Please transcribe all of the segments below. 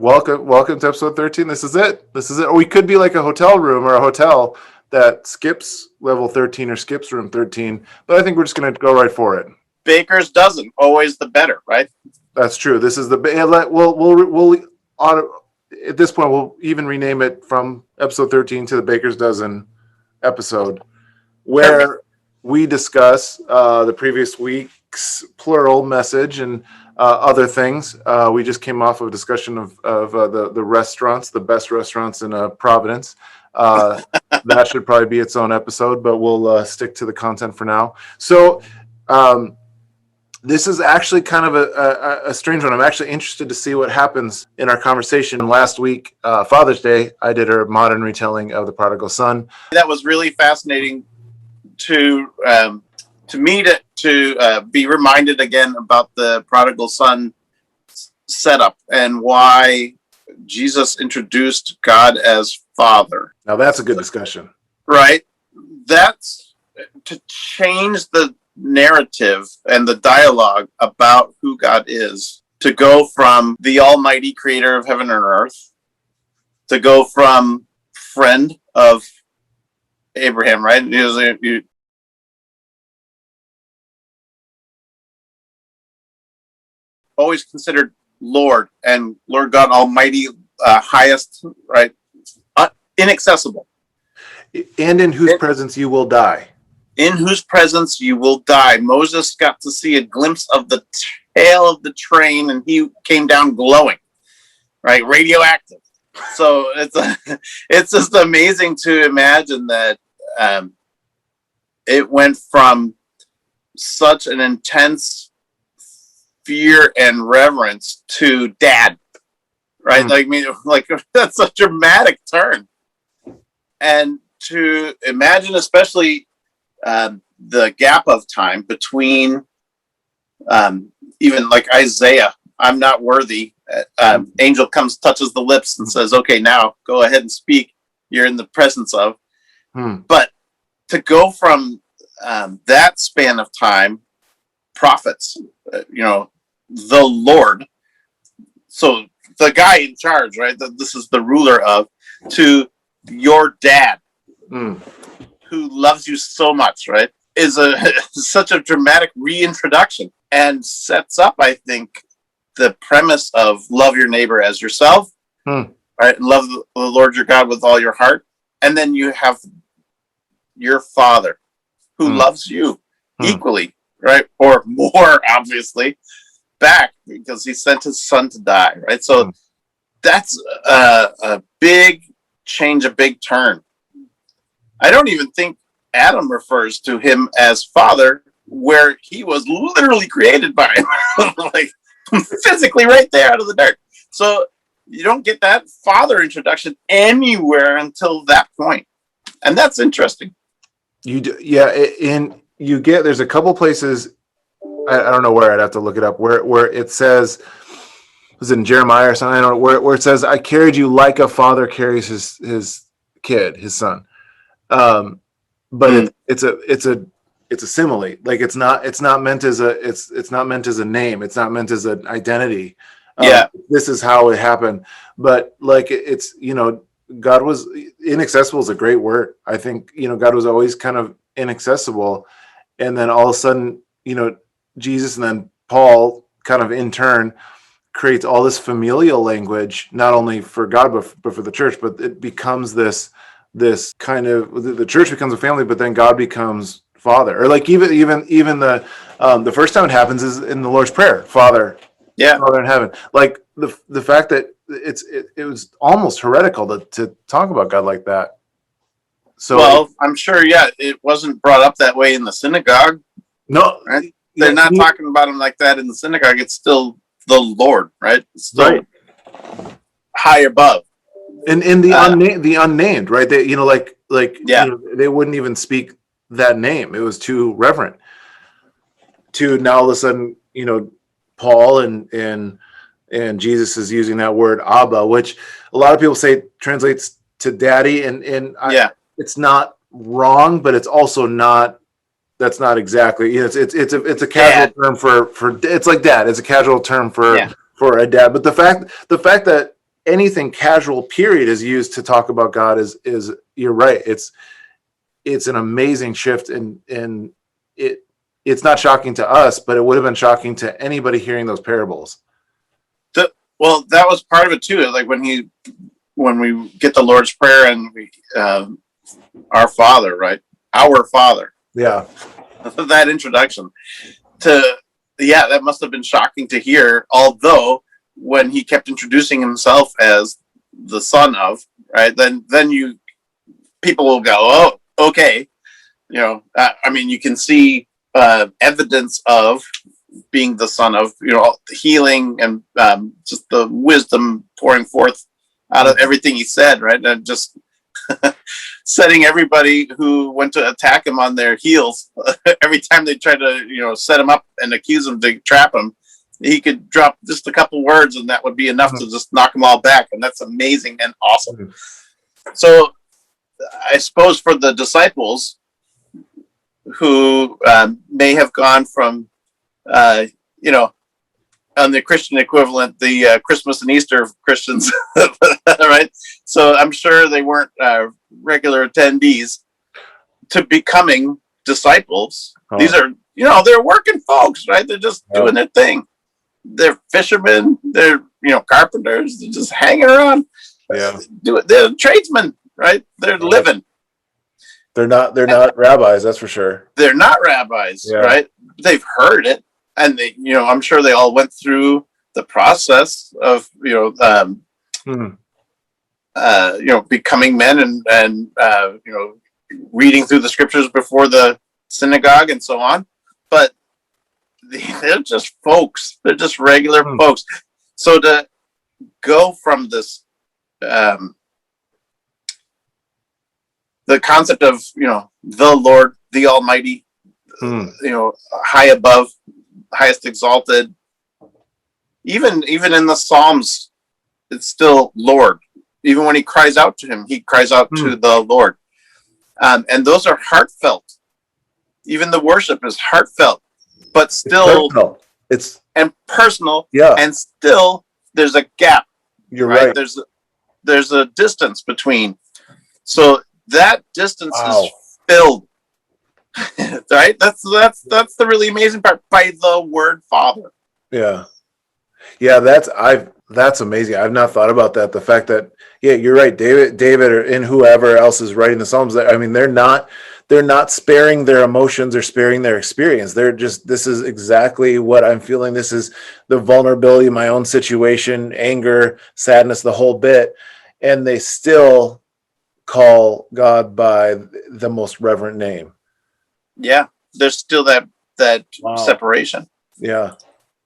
welcome to episode 13. This is it. Or we could be like a hotel room or a hotel that skips level 13 or skips room 13. But I think we're just going to go right for it. Baker's dozen, always the better, right? That's true. This is at this point we'll even rename it from episode 13 to the Baker's Dozen episode, where we discuss the previous week's plural message and other things. We just came off of a discussion of the restaurants, the best restaurants in Providence. That should probably be its own episode, but we'll stick to the content for now. So this is actually kind of a strange one. I'm actually interested to see what happens in our conversation. Last week, Father's Day, I did a modern retelling of the prodigal son. That was really fascinating to me to be reminded again about the prodigal son setup and why Jesus introduced God as Father. Now that's a good discussion, right? That's to change the narrative and the dialogue about who God is, to go from the almighty creator of heaven and earth, to go from friend of Abraham, right? Always considered Lord and Lord God Almighty, highest, right? Inaccessible. And in whose presence you will die. In whose presence you will die. Moses got to see a glimpse of the tail of the train, and he came down glowing, right? Radioactive. So it's just amazing to imagine that it went from such an intense fear and reverence to dad, right? Like that's a dramatic turn. And to imagine, especially the gap of time between even like Isaiah, I'm not worthy. Angel comes, touches the lips and says, okay, now go ahead and speak. You're in the presence of. But to go from that span of time, prophets, the Lord, so the guy in charge, right? This is the ruler of, to your dad, who loves you so much, right? Is such a dramatic reintroduction and sets up, I think, the premise of love your neighbor as yourself, right? Love the Lord your God with all your heart. And then you have your Father who loves you equally, right? Or more, obviously, back, because he sent his son to die, right? So that's a big change, a big turn. I don't even think Adam refers to him as father, where he was literally created by him, like physically right there out of the dirt. So you don't get that father introduction anywhere until that point. And that's interesting. You do, yeah. And you get, there's a couple places, I don't know where, I'd have to look it up, where it says, was it in Jeremiah or something? I don't know, where it says, I carried you like a father carries his kid, his son. But it's a simile. Like it's not meant as a name. It's not meant as an identity. This is how it happened. But like it's, God was inaccessible is a great word. I think, God was always kind of inaccessible. And then all of a sudden, Jesus and then Paul kind of in turn creates all this familial language, not only for God, but for the church. But it becomes this kind of, the church becomes a family, but then God becomes Father. Or like even the first time it happens is in the Lord's Prayer, Father, Father in heaven. Like the fact that it was almost heretical to talk about God like that. So, well, I'm sure, it wasn't brought up that way in the synagogue. No, right? They're not talking about him like that in the synagogue. It's still the Lord, right? It's still high above. And the unnamed, right? They, they wouldn't even speak that name. It was too reverent. To now all of a sudden, Paul and Jesus is using that word Abba, which a lot of people say translates to daddy, and it's not wrong, but it's also not. That's not exactly. It's a casual term for it's like dad. It's a casual term for a dad. But the fact that anything casual period is used to talk about God is you're right. It's an amazing shift, and it's not shocking to us, but it would have been shocking to anybody hearing those parables. Well, that was part of it too. Like when we get the Lord's Prayer and we, our Father, right? Our Father. Yeah. That introduction that must have been shocking to hear. Although when he kept introducing himself as the son of, right, then people will go, oh, okay. I mean, you can see evidence of being the son of, healing and just the wisdom pouring forth out of everything he said, right? And just setting everybody who went to attack him on their heels. Every time they tried to, set him up and accuse him to trap him, he could drop just a couple words and that would be enough to just knock them all back. And that's amazing and awesome. So I suppose for the disciples who may have gone from, on the Christian equivalent, the Christmas and Easter Christians, right? So I'm sure they weren't regular attendees to becoming disciples. Oh. These are, they're working folks, right? They're just doing their thing. They're fishermen. They're, carpenters. They're just hanging around. Yeah. They're tradesmen, right? They're living. They're not rabbis, that's for sure. They're not rabbis, right? They've heard it. And they, I'm sure they all went through the process of, becoming men and reading through the scriptures before the synagogue and so on. But they're just folks. They're just regular folks. So to go from this, the concept of, the Lord, the Almighty, high above, highest exalted, even in the Psalms, it's still Lord. Even when he cries out to him, he cries out to the Lord, and those are heartfelt. Even the worship is heartfelt, but still it's personal. Yeah, and still there's a gap. You're right. There's a distance between, so that distance is filled. Right, that's the really amazing part, by the word Father. Yeah, that's amazing. I've not thought about that. The fact that you're right, David and whoever else is writing the Psalms, I mean, they're not sparing their emotions or sparing their experience. They're just, this is exactly what I'm feeling. This is the vulnerability of my own situation, anger, sadness, the whole bit, and they still call God by the most reverent name. Yeah, there's still that separation. Yeah,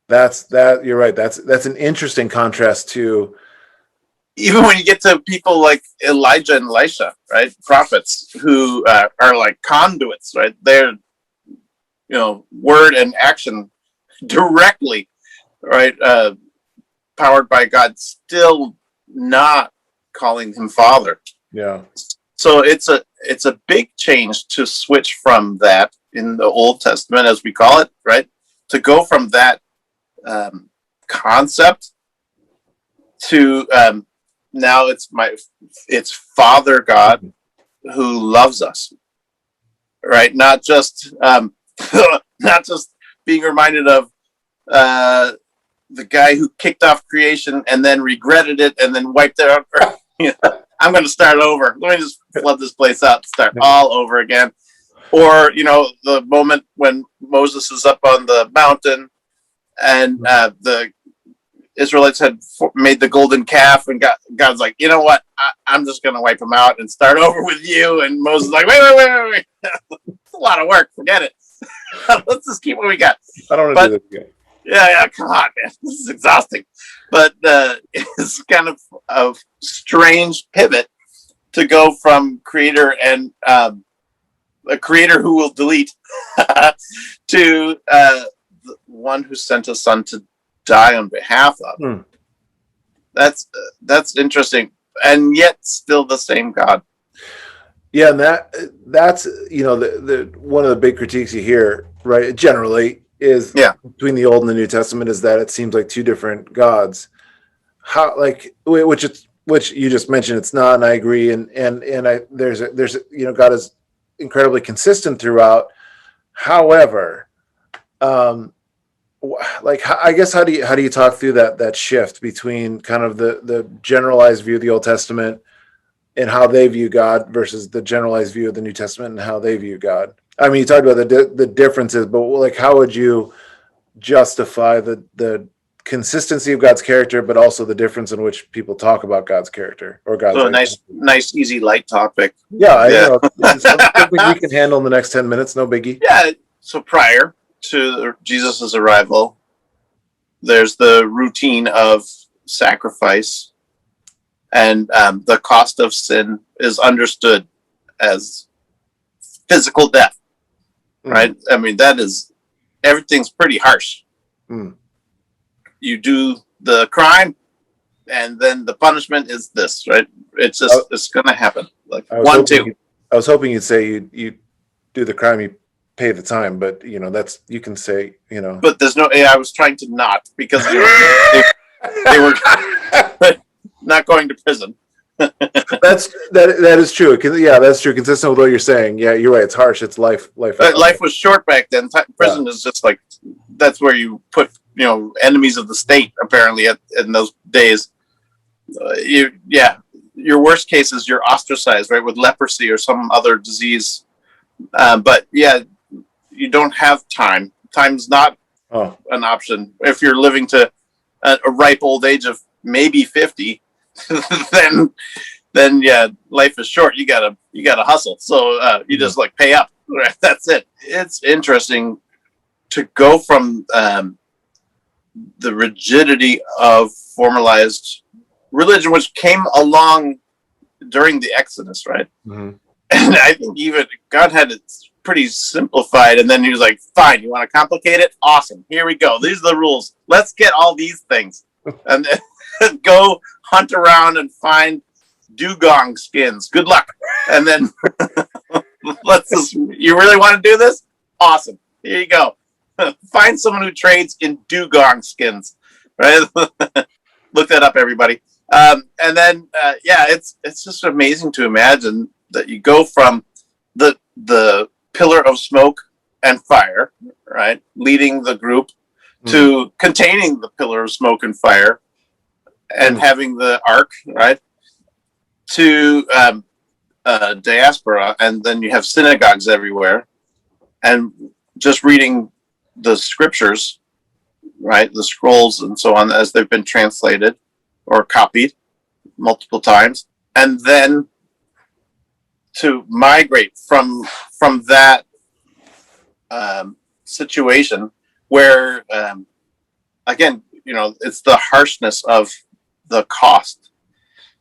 you're right. That's an interesting contrast to, even when you get to people like Elijah and Elisha, right? Prophets who are like conduits, right? They're, word and action directly, right? Powered by God, still not calling him Father. Yeah. So it's a big change to switch from that in the Old Testament, as we call it, right? To go from that concept to now it's Father God who loves us, right? Not just being reminded of the guy who kicked off creation and then regretted it and then wiped it out. I'm going to start over. Let me just flood this place out, start all over again. Or, the moment when Moses is up on the mountain and the Israelites had made the golden calf, and God's like, you know what? I'm just going to wipe them out and start over with you. And Moses is like, wait. It's a lot of work. Forget it. Let's just keep what we got. I don't want to do this again. Yeah, come on, man. This is exhausting. But it's kind of a strange pivot to go from creator and a creator who will delete to the one who sent his son to die on behalf of. That's interesting, and yet still the same God. Yeah, and that's the one of the big critiques you hear, right? Generally is between the Old and the New Testament is that it seems like two different gods. how, like, which you just mentioned it's not, and I agree, and I there's God is incredibly consistent throughout. However, um, like, I guess how do you talk through that shift between kind of the generalized view of the Old Testament and how they view God versus the generalized view of the New Testament and how they view God? I mean, you talked about the differences, but like, how would you justify the consistency of God's character, but also the difference in which people talk about God's character or God's So a identity? nice, easy, light topic. Yeah, Yeah. something we can handle in the next 10 minutes. No biggie. Yeah. So prior to Jesus's arrival, there's the routine of sacrifice, and the cost of sin is understood as physical death. Right? I mean, everything's pretty harsh. You do the crime, and then the punishment is this, right? It's just it's gonna happen. Like I was hoping you'd say you do the crime, you pay the time, but that's, you can say, But there's no. I was trying to not, because they were not going to prison. that is true. Yeah, that's true. Consistent with what you're saying. Yeah, you're right. It's harsh. It's life. Life was short back then. Prison is just like, that's where you put enemies of the state. Apparently, in those days, your worst case is you're ostracized, right, with leprosy or some other disease. But yeah, you don't have time. Time's not an option if you're living to a ripe old age of maybe 50. then yeah, life is short. You gotta hustle. So you just like pay up. Right? That's it. It's interesting to go from the rigidity of formalized religion, which came along during the Exodus, right? Mm-hmm. And I think even God had it pretty simplified, and then he was like, "Fine, you want to complicate it? Awesome. Here we go. These are the rules. Let's get all these things, and then go hunt around and find dugong skins. Good luck. And then you really want to do this? Awesome. Here you go. Find someone who trades in dugong skins, right? Look that up, everybody. And then, it's just amazing to imagine that you go from the pillar of smoke and fire, right, leading the group, to containing the pillar of smoke and fire and having the ark, right, to diaspora, and then you have synagogues everywhere, and just reading the scriptures, right, the scrolls and so on, as they've been translated or copied multiple times, and then to migrate from that situation where, again, it's the harshness of the cost,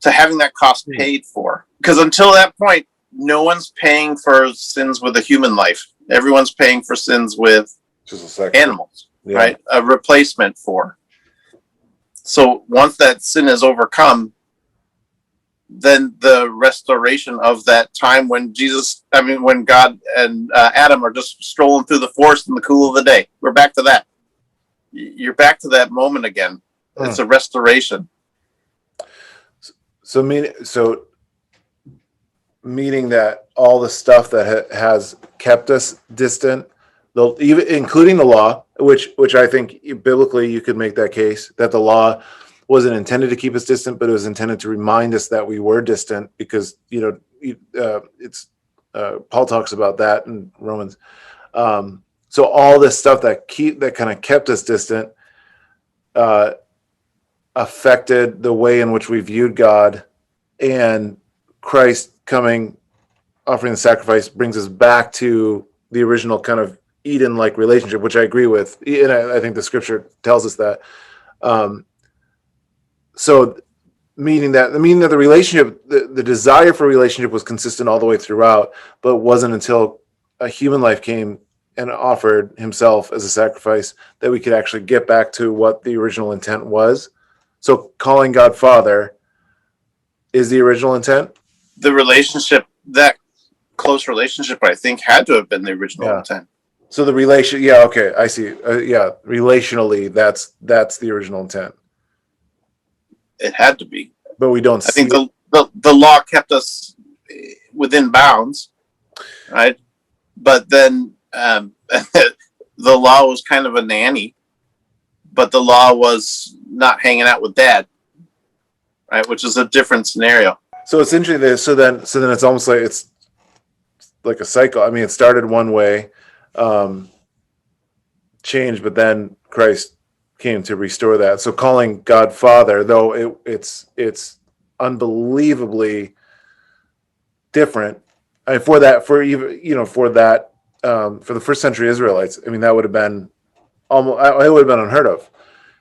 to having that cost paid for. Because until that point, no one's paying for sins with a human life. Everyone's paying for sins with animals, right? A replacement for. So once that sin is overcome, then the restoration of that time when when God and Adam are just strolling through the forest in the cool of the day. We're back to that. You're back to that moment again. It's a restoration. So meaning that all the stuff that has kept us distant, even including the law, which I think biblically you could make that case that the law wasn't intended to keep us distant, but it was intended to remind us that we were distant, because it's Paul talks about that in Romans. So all this stuff that kind of kept us distant affected the way in which we viewed God, and Christ coming, offering the sacrifice, brings us back to the original kind of Eden-like relationship, which I agree with, and I think the scripture tells us that. So meaning that the relationship, the desire for relationship was consistent all the way throughout, but it wasn't until a human life came and offered himself as a sacrifice that we could actually get back to what the original intent was. So calling God Father is the original intent? The relationship, that close relationship, I think, had to have been the original intent. So the relation, okay, I see. Relationally, that's the original intent. It had to be. But we don't I think see the law kept us within bounds, right? But then the law was kind of a nanny, but the law was not hanging out with dad, right? Which is a different scenario. So it's interesting. So then it's almost like it's like a cycle. I mean, it started one way, changed, but then Christ came to restore that. So calling God Father, though it's unbelievably different. I mean, for the first century Israelites, I mean, that would have been almost, it would have been unheard of.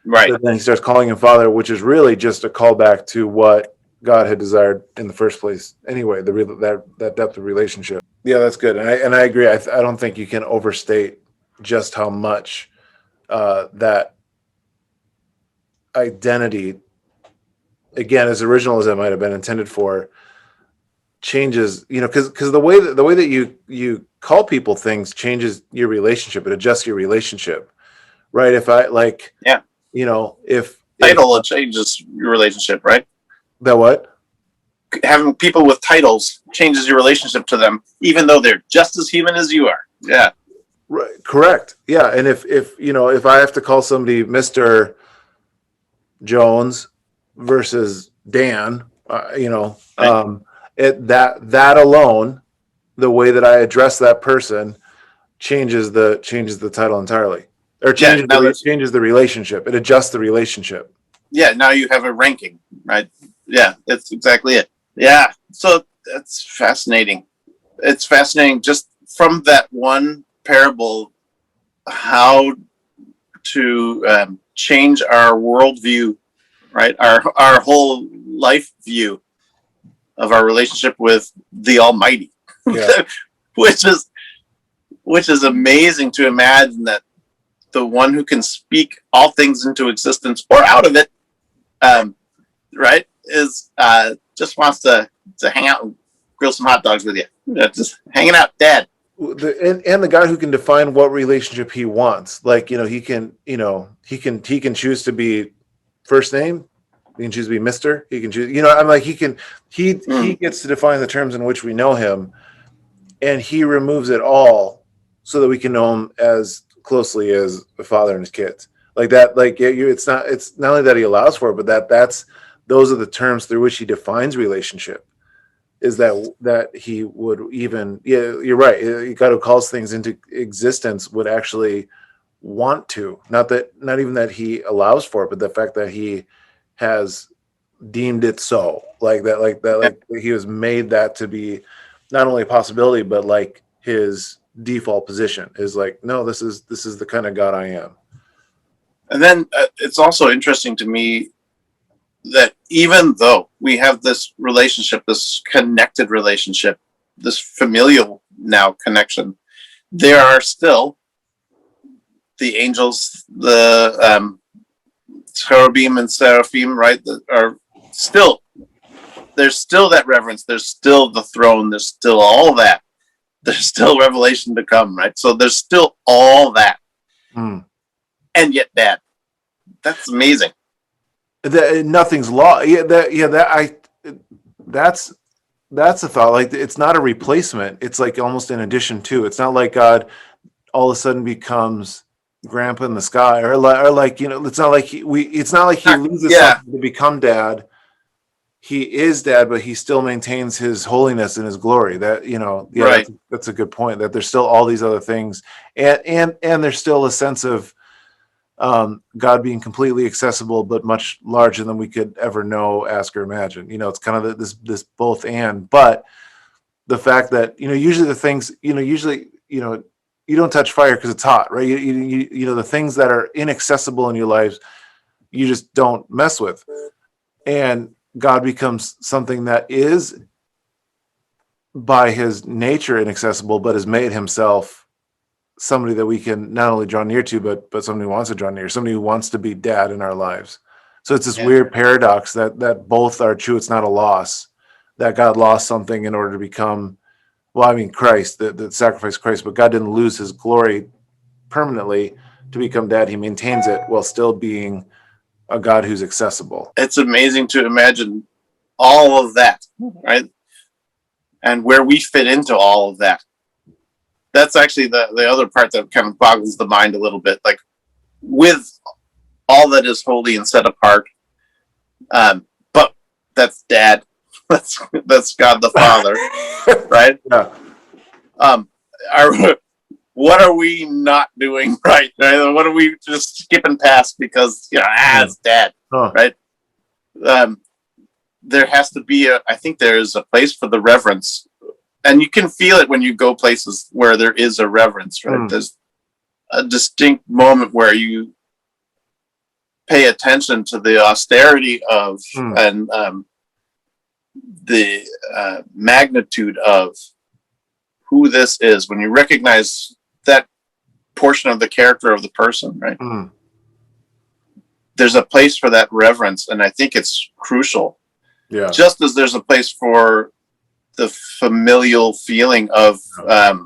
Right. But then he starts calling him Father, which is really just a callback to what God had desired in the first place. Anyway, that depth of relationship. Yeah, that's good, and I agree. I don't think you can overstate just how much that identity, again, as original as it might have been intended for, changes. Because the way that you call people things changes your relationship. It adjusts your relationship, right? If I like, yeah, if title, it changes your relationship, right? That what? Having people with titles changes your relationship to them, even though they're just as human as you are. Yeah. Right. Correct. Yeah. And if I have to call somebody Mr. Jones versus Dan, right. That alone, the way that I address that person changes the title entirely, or changes the relationship. It adjusts the relationship. Yeah. Now you have a ranking, right? Yeah, that's exactly it. Yeah. So that's fascinating. It's fascinating just from that one parable, how to change our worldview, right? Our whole life view of our relationship with the Almighty, yeah. which is amazing to imagine that the one who can speak all things into existence or out of it, right, is just wants to hang out and grill some hot dogs with you. Just hanging out, Dad. And the guy who can define what relationship he wants, like he can choose to be first name, he can choose to be Mr. He can choose, I'm like he gets to define the terms in which we know him, and he removes it all so that we can know him as closely as a father and his kids. Like that, like it's not only that he allows for it, but those are the terms through which he defines relationship. Is that he would even, yeah, you're right. God who calls things into existence would actually want to, not even that he allows for it, but the fact that he has deemed it so, like he was made that to be not only a possibility, but like his default position is like, no, this is the kind of God I am. And then it's also interesting to me that even though we have this relationship, this connected relationship, this familial now connection, there are still the angels, the cherubim and seraphim, right? That are still, there's still that reverence. There's still the throne. There's still all that. There's still revelation to come, right? So there's still all that. And yet that, that's amazing. Nothing's lost. That's a thought. Like, it's not a replacement. It's like almost in addition to. It's not like God all of a sudden becomes grandpa in the sky, or like it's not like he loses something to become dad. He is dad, but he still maintains his holiness and his glory. That right. That's a good point. That there's still all these other things, and there's still a sense of God being completely accessible, but much larger than we could ever know, ask, or imagine. It's kind of this both and. But the fact that usually the things you don't touch fire because it's hot, right? The things that are inaccessible in your lives, you just don't mess with, and God becomes something that is by his nature inaccessible, but has made himself somebody that we can not only draw near to, but somebody who wants to draw near, somebody who wants to be dad in our lives. So it's this weird paradox that both are true. It's not a loss, that God lost something in order to become, Christ, that sacrificed Christ, but God didn't lose his glory permanently to become dad. He maintains it while still being a God who's accessible. It's amazing to imagine all of that, right? And where we fit into all of that. That's actually the other part that kind of boggles the mind a little bit. Like, with all that is holy and set apart, but that's Dad. That's God the Father, right? Yeah. What are we not doing right? What are we just skipping past because it's Dad, right? There has to be I think there is a place for the reverence, and you can feel it when you go places where there is a reverence, right? There's a distinct moment where you pay attention to the austerity of and the magnitude of who this is, when you recognize that portion of the character of the person, right? There's a place for that reverence, and I think it's crucial. Yeah. Just as there's a place for the familial feeling of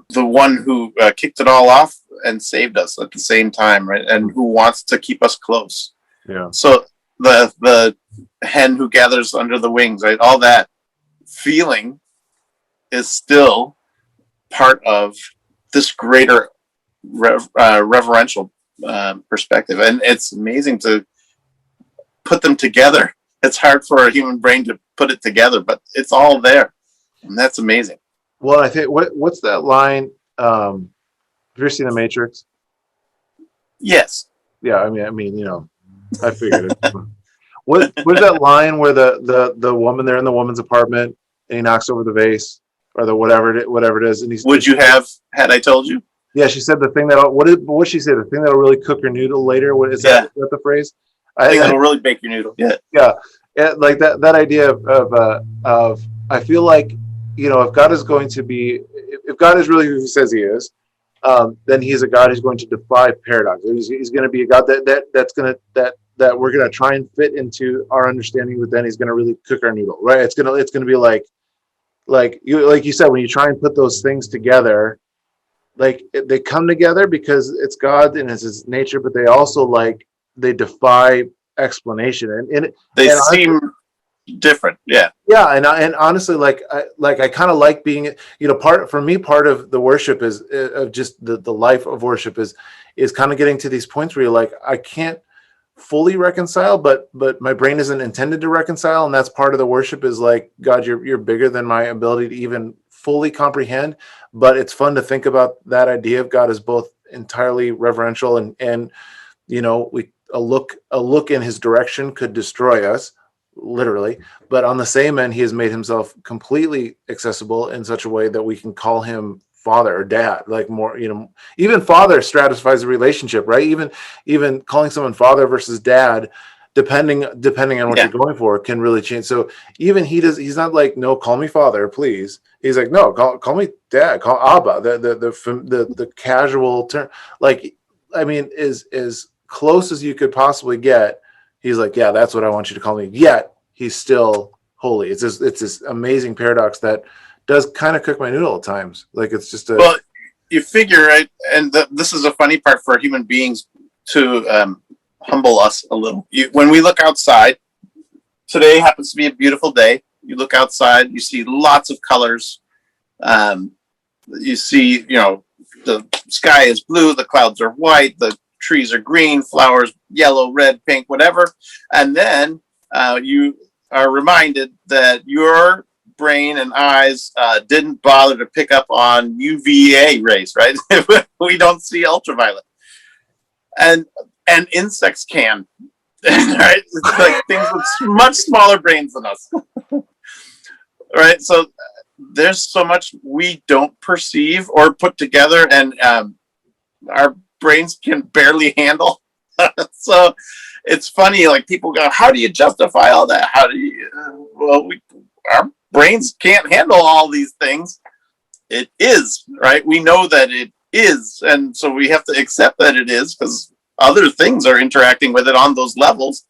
the one who kicked it all off and saved us at the same time, right? And who wants to keep us close. Yeah. So the hen who gathers under the wings, right? All that feeling is still part of this greater reverential perspective, and it's amazing to put them together. It's hard for a human brain to put it together, but it's all there, and that's amazing. Well, I think what's that line? Have you ever seen The Matrix? Yes. Yeah, I mean, I figured it. What's that line where the woman, they're in the woman's apartment and he knocks over the vase or the whatever it is, and he's, would you have had I told you? Yeah, she said the thing that what she say? The thing that'll really cook your noodle later. What is that? Is that the phrase? I think that'll really bake your noodle. Yeah. Yeah, like that idea of I feel like if God is going to be, if God is really who He says He is, then He's a God who's going to defy paradox. He's going to be a God that we're going to try and fit into our understanding, but then He's going to really cook our noodle, right? It's going to be like you said, when you try and put those things together, like they come together because it's God and it's His nature, but they also they defy explanation, and they seem different. Yeah. And honestly, I kind of like being, part of the worship is of just the life of worship is kind of getting to these points where you're like, I can't fully reconcile, but my brain isn't intended to reconcile, and that's part of the worship is like, God, you're bigger than my ability to even fully comprehend. But it's fun to think about that idea of God as both entirely reverential and a look in His direction could destroy us, literally, but on the same end, He has made Himself completely accessible in such a way that we can call Him Father or Dad. Like, more, even Father stratifies the relationship, right? Even calling someone Father versus Dad, depending on what you're going for, can really change. So even he's not like, no, call me Father, please. He's like, no, call me Dad, call Abba. The casual term, is close as you could possibly get. He's like, yeah, that's what I want you to call me. Yet He's still holy. It's this amazing paradox that does kind of cook my noodle at times. Like, it's just well, you figure, right? And this is a funny part for human beings to humble us a little. When we look outside, today happens to be a beautiful day. You look outside, you see lots of colors. You see, the sky is blue, the clouds are white, the trees are green, flowers yellow, red, pink, whatever. And then you are reminded that your brain and eyes didn't bother to pick up on UVA rays, right? We don't see ultraviolet. And insects can, right? It's like things with much smaller brains than us. Right? So there's so much we don't perceive or put together, and our brains can barely handle. So it's funny, like, people go, how do you justify all that? How do you, our brains can't handle all these things. It is, right? We know that it is. And so we have to accept that it is, because other things are interacting with it on those levels.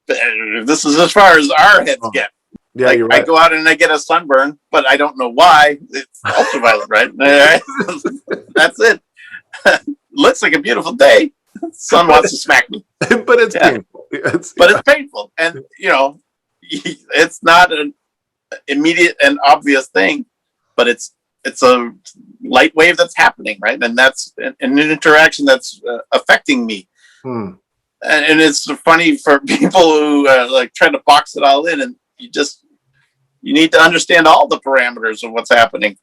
This is as far as our heads get. Yeah, like, you're right. I go out and I get a sunburn, but I don't know why. It's ultraviolet, right? That's it. Looks like a beautiful day. Sun wants to smack me. But it's painful. but it's painful, and it's not an immediate and obvious thing, but it's a light wave that's happening, right? And that's an interaction that's affecting me. And it's funny for people who like try to box it all in, and you need to understand all the parameters of what's happening.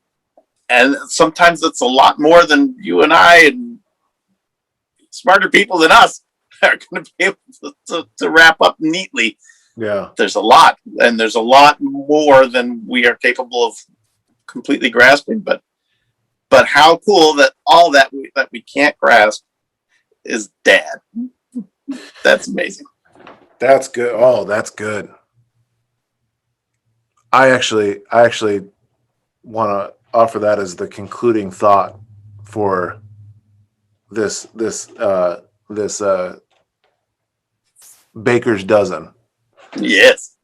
And sometimes it's a lot more than you and I and smarter people than us are going to be able to wrap up neatly. Yeah. There's a lot, and there's a lot more than we are capable of completely grasping. But how cool that all that we can't grasp is Dad. That's amazing. That's good. Oh, that's good. I actually want to offer that as the concluding thought for this Baker's dozen. Yes.